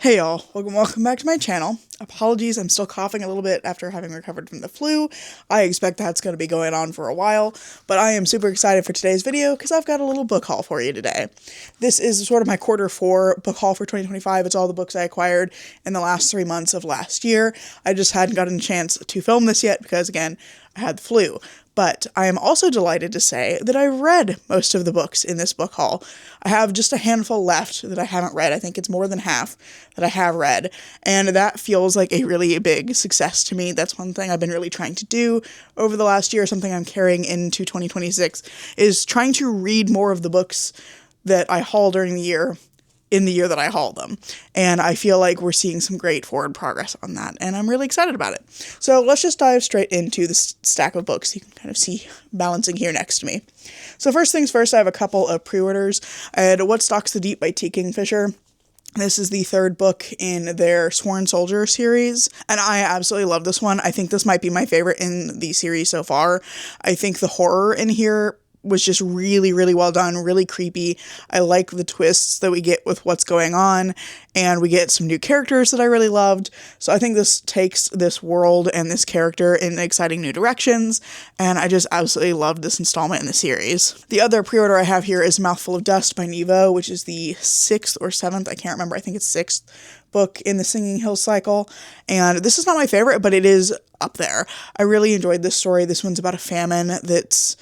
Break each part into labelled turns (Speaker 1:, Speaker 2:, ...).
Speaker 1: Hey y'all, welcome back to my channel. Apologies, I'm still coughing a little bit after having recovered from the flu. I expect that's going to be going on for a while, but I am super excited for today's video because I've got a little book haul for you today. This is sort of my Q4 book haul for 2025. It's all the books I acquired in the last 3 months of last year. I just hadn't gotten a chance to film this yet because, again, I had the flu. But I am also delighted to say that I read most of the books in this book haul. I have just a handful left that I haven't read. I think it's more than half that I have read, and that feels like a really big success to me. That's one thing I've been really trying to do over the last year, something I'm carrying into 2026, is trying to read more of the books that I haul during the year in the year that I haul them. And I feel like we're seeing some great forward progress on that, and I'm really excited about it. So let's just dive straight into the stack of books you can kind of see balancing here next to me. So first things first, I have a couple of pre-orders. I had What Stalks the Deep by T. Kingfisher. This is the third book in their Sworn Soldier series, and I absolutely love this one. I think this might be my favorite in the series so far. I think the horror in here was just really, really well done, really creepy. I like the twists that we get with what's going on, and we get some new characters that I really loved. So I think this takes this world and this character in exciting new directions, and I just absolutely loved this installment in the series. The other pre-order I have here is Mouthful of Dust by Nevo, which is the 6th or 7th, I can't remember, I think it's 6th book in the Singing Hills cycle, and this is not my favorite, but it is up there. I really enjoyed this story. This one's about a famine that's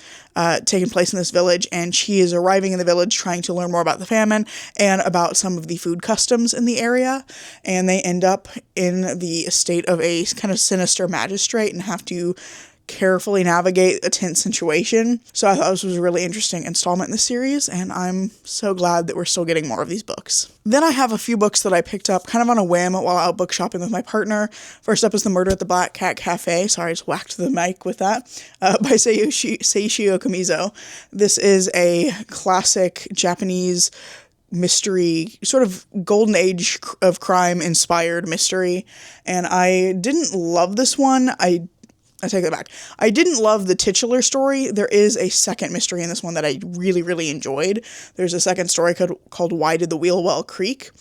Speaker 1: taking place in this village, and she is arriving in the village trying to learn more about the famine and about some of the food customs in the area, and they end up in the estate of a kind of sinister magistrate and have to carefully navigate a tense situation. So I thought this was a really interesting installment in the series, and I'm so glad that we're still getting more of these books. Then I have a few books that I picked up kind of on a whim while out book shopping with my partner. First up is The Murder at the Black Cat Cafe. Sorry, I just whacked the mic with that, by Seishi Okumizo. This is a classic Japanese mystery, sort of golden age of crime inspired mystery, and I didn't love this one. I take that back. I didn't love the titular story. There is a second mystery in this one that I really, really enjoyed. There's a second story called Why Did the Wheel Well Creak?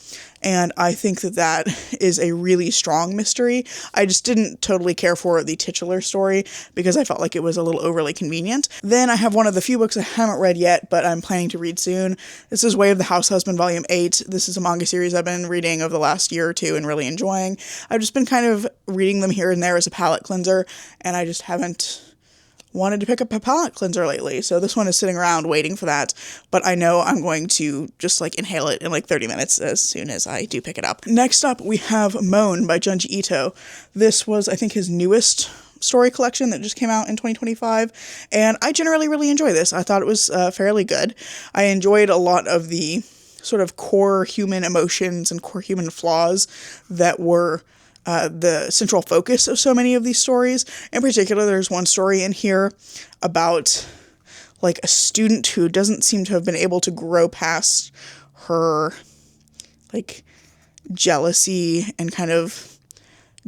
Speaker 1: And I think that is a really strong mystery. I just didn't totally care for the titular story because I felt like it was a little overly convenient. Then I have one of the few books I haven't read yet, but I'm planning to read soon. This is Way of the House Husband Volume 8. This is a manga series I've been reading over the last year or two and really enjoying. I've just been kind of reading them here and there as a palate cleanser, and I just haven't wanted to pick up a palate cleanser lately, so this one is sitting around waiting for that, but I know I'm going to just inhale it in 30 minutes as soon as I do pick it up. Next up, we have Moan by Junji Ito. This was, I think, his newest story collection that just came out in 2025, and I generally really enjoy this. I thought it was fairly good. I enjoyed a lot of the sort of core human emotions and core human flaws that were the central focus of so many of these stories. In particular, there's one story in here about a student who doesn't seem to have been able to grow past her jealousy and kind of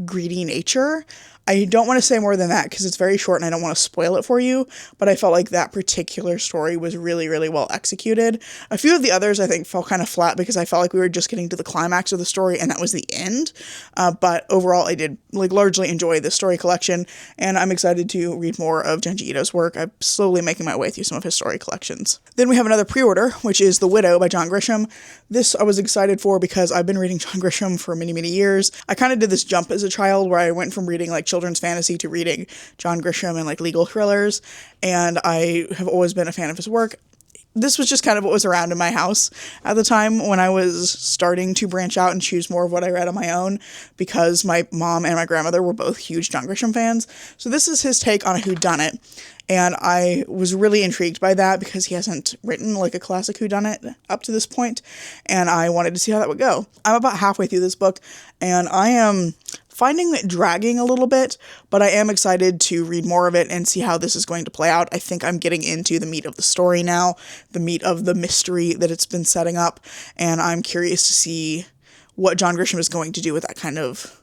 Speaker 1: greedy nature. I don't want to say more than that because it's very short and I don't want to spoil it for you, but I felt like that particular story was really, really well executed. A few of the others I think fell kind of flat because I felt like we were just getting to the climax of the story and that was the end, but overall I did largely enjoy this story collection, and I'm excited to read more of Junji Ito's work. I'm slowly making my way through some of his story collections. Then we have another pre-order, which is The Widow by John Grisham. This I was excited for because I've been reading John Grisham for many, many years. I kind of did this jump as a child where I went from reading children's fantasy to reading John Grisham and legal thrillers, and I have always been a fan of his work. This was just kind of what was around in my house at the time when I was starting to branch out and choose more of what I read on my own, because my mom and my grandmother were both huge John Grisham fans. So this is his take on a whodunit, and I was really intrigued by that because he hasn't written a classic whodunit up to this point, and I wanted to see how that would go. I'm about halfway through this book, and I am finding it dragging a little bit, but I am excited to read more of it and see how this is going to play out. I think I'm getting into the meat of the story now, the meat of the mystery that it's been setting up, and I'm curious to see what John Grisham is going to do with that kind of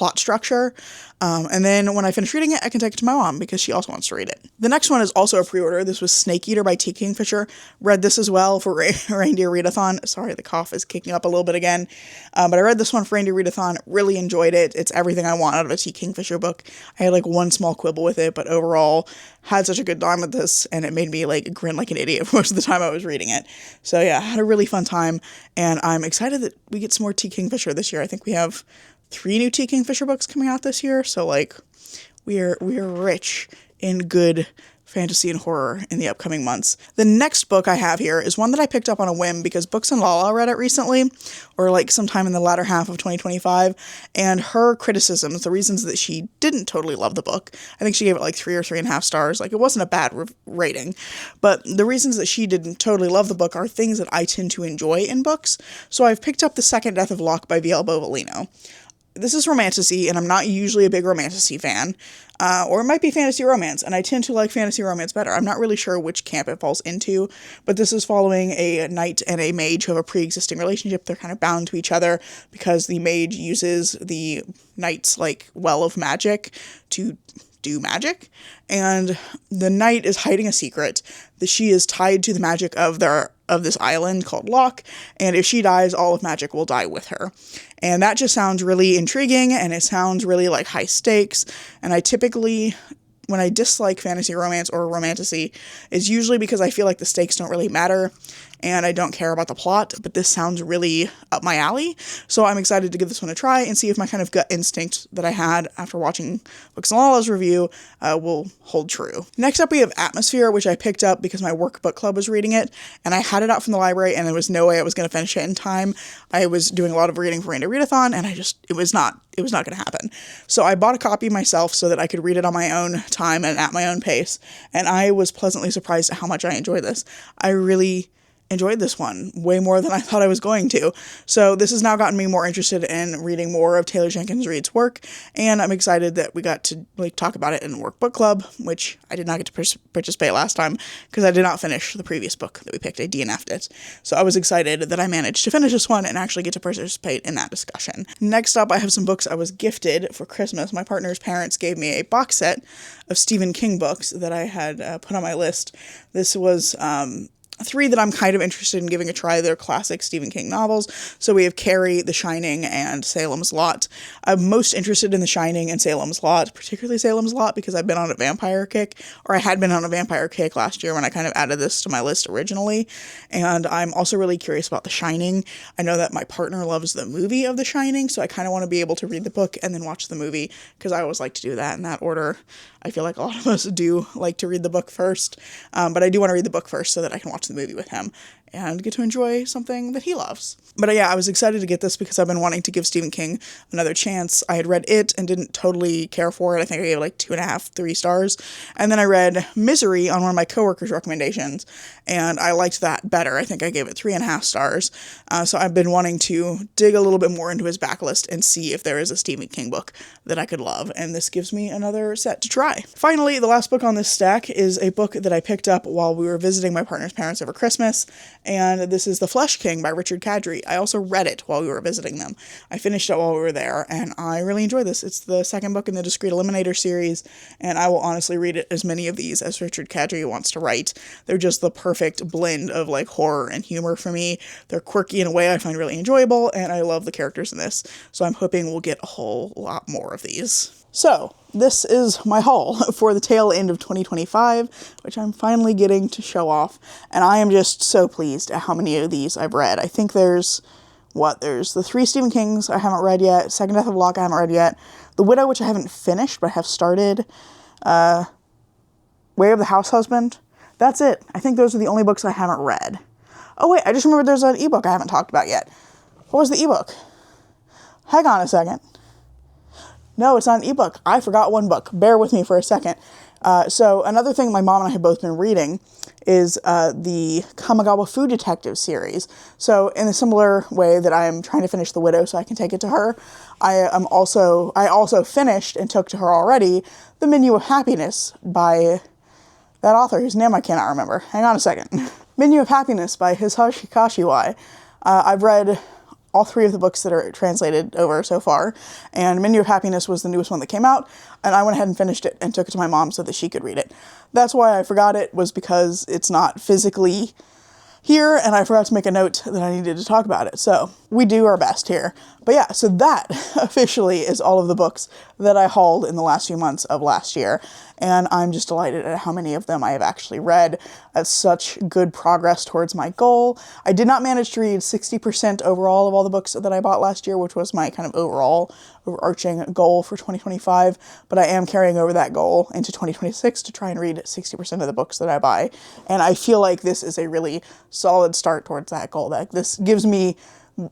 Speaker 1: plot structure. And then when I finish reading it, I can take it to my mom because she also wants to read it. The next one is also a pre-order. This was Snake Eater by T. Kingfisher. Read this as well for Reindeer Readathon. Sorry, the cough is kicking up a little bit again. But I read this one for Reindeer Readathon. Really enjoyed it. It's everything I want out of a T. Kingfisher book. I had like one small quibble with it, but overall had such a good time with this, and it made me like grin like an idiot most of the time I was reading it. So yeah, I had a really fun time, and I'm excited that we get some more T. Kingfisher this year. I think we have 3 new T. Kingfisher books coming out this year, so like we are rich in good fantasy and horror in the upcoming months. The next book I have here is one that I picked up on a whim because Books and Lala read it recently, or like sometime in the latter half of 2025, and her criticisms, the reasons that she didn't totally love the book, I think she gave it like 3 or 3.5 stars. Like, it wasn't a bad rating, but the reasons that she didn't totally love the book are things that I tend to enjoy in books. So I've picked up The Second Death of Locke by V.L. Bovalino. This is romantasy, and I'm not usually a big romantasy fan, or it might be fantasy romance, and I tend to like fantasy romance better. I'm not really sure which camp it falls into, but this is following a knight and a mage who have a pre-existing relationship. They're kind of bound to each other because the mage uses the knight's, like, well of magic to do magic, and the knight is hiding a secret that she is tied to the magic of this island called Locke, and if she dies, all of magic will die with her. And that just sounds really intriguing, and it sounds really like high stakes, and I typically, when I dislike fantasy romance or romantasy, is usually because I feel like the stakes don't really matter, and I don't care about the plot, but this sounds really up my alley, so I'm excited to give this one a try and see if my kind of gut instinct that I had after watching Books and Lala's review will hold true. Next up, we have Atmosphere, which I picked up because my work book club was reading it, and I had it out from the library, and there was no way I was going to finish it in time. I was doing a lot of reading for Reindeer Readathon, and it was not going to happen. So I bought a copy myself so that I could read it on my own time and at my own pace, and I was pleasantly surprised at how much I enjoyed this. I really enjoyed this one way more than I thought I was going to. So this has now gotten me more interested in reading more of Taylor Jenkins Reid's work, and I'm excited that we got to talk about it in Work Book Club, which I did not get to participate last time because I did not finish the previous book that we picked. I DNF'd it. So I was excited that I managed to finish this one and actually get to participate in that discussion. Next up, I have some books I was gifted for Christmas. My partner's parents gave me a box set of Stephen King books that I had put on my list. This was 3 that I'm kind of interested in giving a try. They're classic Stephen King novels. So we have Carrie, The Shining, and Salem's Lot. I'm most interested in The Shining and Salem's Lot, particularly Salem's Lot, because I've been on a vampire kick, or I had been on a vampire kick last year when I kind of added this to my list originally. And I'm also really curious about The Shining. I know that my partner loves the movie of The Shining, so I kind of want to be able to read the book and then watch the movie, because I always like to do that in that order. I feel like a lot of us do like to read the book first, but I do want to read the book first so that I can watch the movie with him and get to enjoy something that he loves. But yeah, I was excited to get this because I've been wanting to give Stephen King another chance. I had read It and didn't totally care for it. I think I gave it like 2.5, 3 stars. And then I read Misery on one of my coworkers' recommendations, and I liked that better. I think I gave it 3.5 stars. So I've been wanting to dig a little bit more into his backlist and see if there is a Stephen King book that I could love, and this gives me another set to try. Finally, the last book on this stack is a book that I picked up while we were visiting my partner's parents over Christmas, and this is The Flesh King by Richard Kadrey. I also read it while we were visiting them. I finished it while we were there, and I really enjoyed this. It's the second book in the Discreet Eliminator series, and I will honestly read it as many of these as Richard Kadrey wants to write. They're just the perfect blend of like horror and humor for me. They're quirky in a way I find really enjoyable, and I love the characters in this, so I'm hoping we'll get a whole lot more of these. So, this is my haul for the tail end of 2025, which I'm finally getting to show off, and I am just so pleased at how many of these I've read. I think there's the 3 Stephen Kings I haven't read yet, Second Death of Locke I haven't read yet, The Widow, which I haven't finished, but I have started, Way of the House Husband. That's it. I think those are the only books I haven't read. Oh wait, I just remembered there's an ebook I haven't talked about yet. What was the ebook? Hang on a second. No, it's not an ebook. I forgot one book. Bear with me for a second. So another thing my mom and I have both been reading is the Kamigawa Food Detective series. So in a similar way that I am trying to finish The Widow so I can take it to her, I also finished and took to her already The Menu of Happiness by that author whose name I cannot remember. Hang on a second. Menu of Happiness by Hisashi Kashiwai. I've read all 3 of the books that are translated over so far, and Menu of Happiness was the newest one that came out, and I went ahead and finished it and took it to my mom so that she could read it. That's why I forgot it, was because it's not physically here, and I forgot to make a note that I needed to talk about it. So we do our best here. But yeah, so that officially is all of the books that I hauled in the last few months of last year. And I'm just delighted at how many of them I have actually read. That's such good progress towards my goal. I did not manage to read 60% overall of all the books that I bought last year, which was my kind of overarching goal for 2025. But I am carrying over that goal into 2026 to try and read 60% of the books that I buy. And I feel like this is a really solid start towards that goal. That this gives me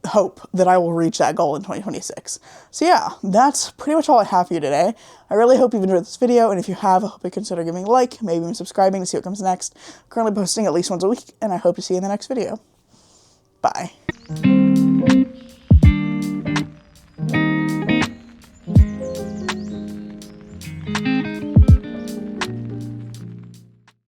Speaker 1: hope that I will reach that goal in 2026. So yeah, that's pretty much all I have for you today. I really hope you've enjoyed this video, and if you have, I hope you consider giving a like, maybe even subscribing to see what comes next. I'm currently posting at least once a week, and I hope to see you in the next video. Bye.